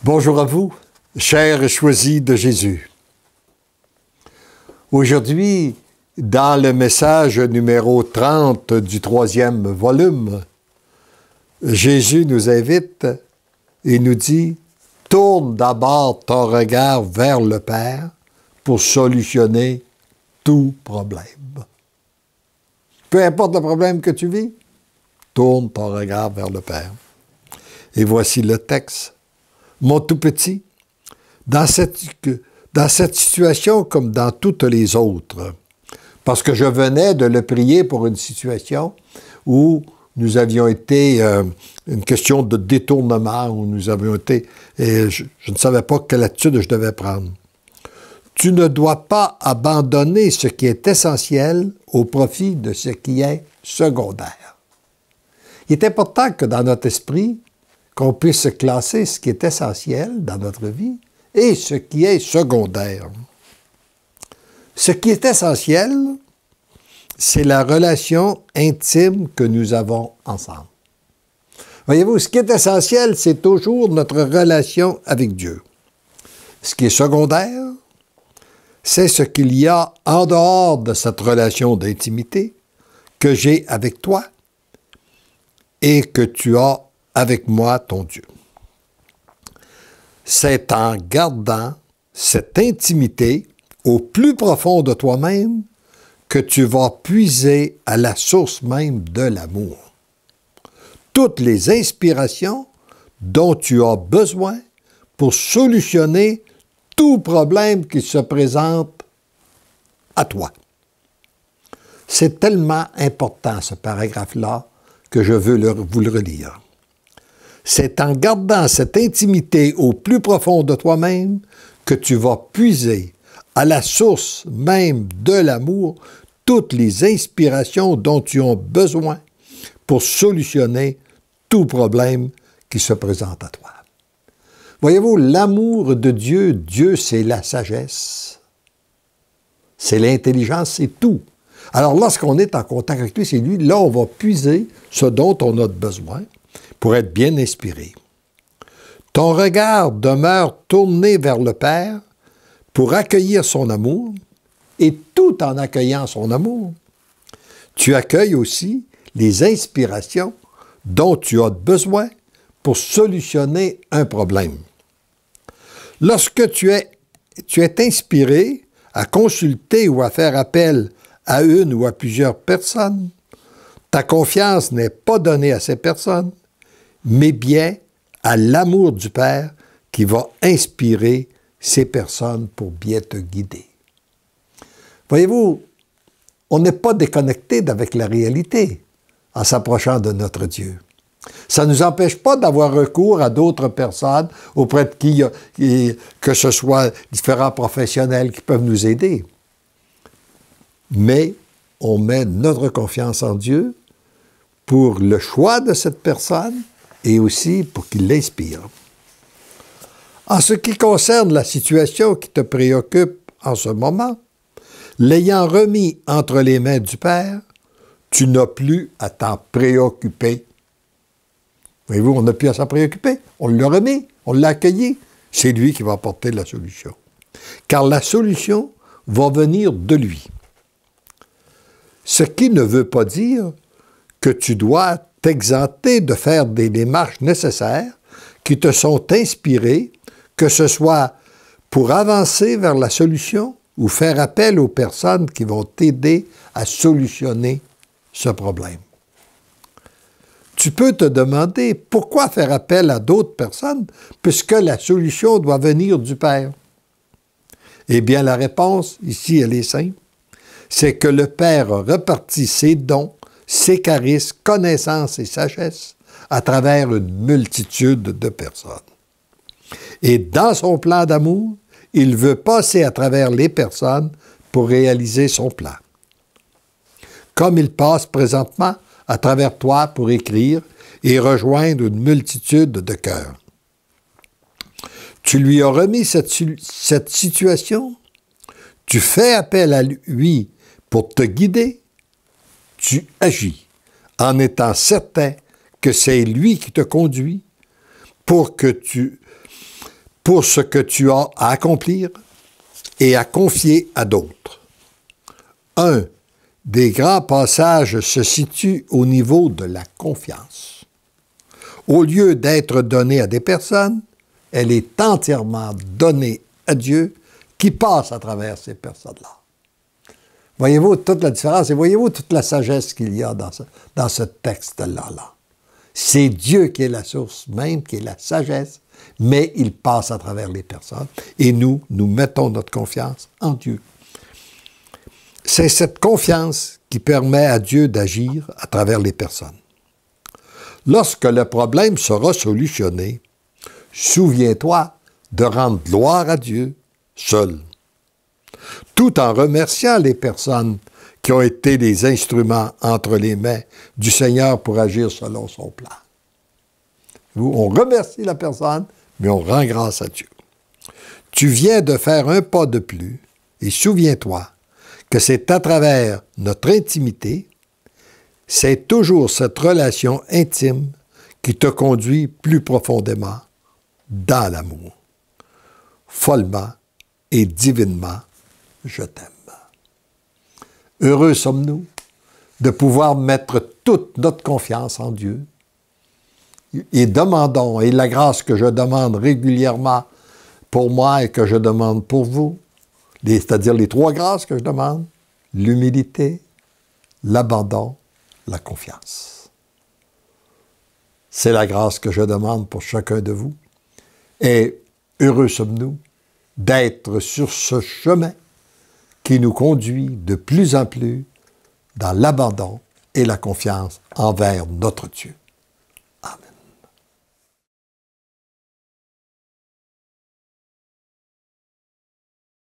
Bonjour à vous, chers choisis de Jésus. Aujourd'hui, dans le message numéro 30 du 3e volume, Jésus nous invite et nous dit « Tourne d'abord ton regard vers le Père pour solutionner tout problème. » Peu importe le problème que tu vis, tourne ton regard vers le Père. Et voici le texte. Mon tout petit, dans cette situation comme dans toutes les autres, parce que je venais de le prier pour une situation où nous avions été, une question de détournement, où nous avions été, et je ne savais pas quelle attitude je devais prendre. Tu ne dois pas abandonner ce qui est essentiel au profit de ce qui est secondaire. Il est important que dans notre esprit, qu'on puisse classer ce qui est essentiel dans notre vie et ce qui est secondaire. Ce qui est essentiel, c'est la relation intime que nous avons ensemble. Voyez-vous, ce qui est essentiel, c'est toujours notre relation avec Dieu. Ce qui est secondaire, c'est ce qu'il y a en dehors de cette relation d'intimité que j'ai avec toi et que tu as avec moi, ton Dieu. C'est en gardant cette intimité au plus profond de toi-même que tu vas puiser à la source même de l'amour. Toutes les inspirations dont tu as besoin pour solutionner tout problème qui se présente à toi. C'est tellement important, ce paragraphe-là, que je veux vous le relire. C'est en gardant cette intimité au plus profond de toi-même que tu vas puiser à la source même de l'amour toutes les inspirations dont tu as besoin pour solutionner tout problème qui se présente à toi. Voyez-vous, l'amour de Dieu, Dieu c'est la sagesse, c'est l'intelligence, c'est tout. Alors lorsqu'on est en contact avec lui, c'est lui, là on va puiser ce dont on a besoin pour être bien inspiré. Ton regard demeure tourné vers le Père pour accueillir son amour, et tout en accueillant son amour, tu accueilles aussi les inspirations dont tu as besoin pour solutionner un problème. Lorsque tu es inspiré à consulter ou à faire appel à une ou à plusieurs personnes, ta confiance n'est pas donnée à ces personnes, mais bien à l'amour du Père qui va inspirer ces personnes pour bien te guider. Voyez-vous, on n'est pas déconnecté avec la réalité en s'approchant de notre Dieu. Ça ne nous empêche pas d'avoir recours à d'autres personnes auprès de qui, que ce soit différents professionnels qui peuvent nous aider. Mais on met notre confiance en Dieu pour le choix de cette personne et aussi pour qu'il l'inspire. En ce qui concerne la situation qui te préoccupe en ce moment, l'ayant remis entre les mains du Père, tu n'as plus à t'en préoccuper. Voyez-vous, on n'a plus à s'en préoccuper. On l'a remis, on l'a accueilli. C'est lui qui va apporter la solution. Car la solution va venir de lui. Ce qui ne veut pas dire que tu dois t'exenter de faire des démarches nécessaires qui te sont inspirées, que ce soit pour avancer vers la solution ou faire appel aux personnes qui vont t'aider à solutionner ce problème. Tu peux te demander pourquoi faire appel à d'autres personnes puisque la solution doit venir du Père. Eh bien, la réponse, ici, elle est simple. C'est que le Père a reparti ses dons, ses charismes, connaissances et sagesse à travers une multitude de personnes. Et dans son plan d'amour, il veut passer à travers les personnes pour réaliser son plan. Comme il passe présentement à travers toi pour écrire et rejoindre une multitude de cœurs. Tu lui as remis cette situation, tu fais appel à lui pour te guider, tu agis en étant certain que c'est lui qui te conduit pour que tu pour ce que tu as à accomplir et à confier à d'autres. Un des grands passages se situe au niveau de la confiance. Au lieu d'être donnée à des personnes, elle est entièrement donnée à Dieu qui passe à travers ces personnes-là. Voyez-vous toute la différence et voyez-vous toute la sagesse qu'il y a dans ce texte-là. C'est Dieu qui est la source même, qui est la sagesse, mais il passe à travers les personnes et nous mettons notre confiance en Dieu. C'est cette confiance qui permet à Dieu d'agir à travers les personnes. Lorsque le problème sera solutionné, souviens-toi de rendre gloire à Dieu seul, tout en remerciant les personnes qui ont été des instruments entre les mains du Seigneur pour agir selon son plan. On remercie la personne, mais on rend grâce à Dieu. Tu viens de faire un pas de plus et souviens-toi que c'est à travers notre intimité, c'est toujours cette relation intime qui te conduit plus profondément dans l'amour. Follement et divinement, je t'aime. Heureux sommes-nous de pouvoir mettre toute notre confiance en Dieu et demandons, et la grâce que je demande régulièrement pour moi et que je demande pour vous, c'est-à-dire les 3 grâces que je demande, l'humilité, l'abandon, la confiance. C'est la grâce que je demande pour chacun de vous. Et heureux sommes-nous d'être sur ce chemin qui nous conduit de plus en plus dans l'abandon et la confiance envers notre Dieu. Amen.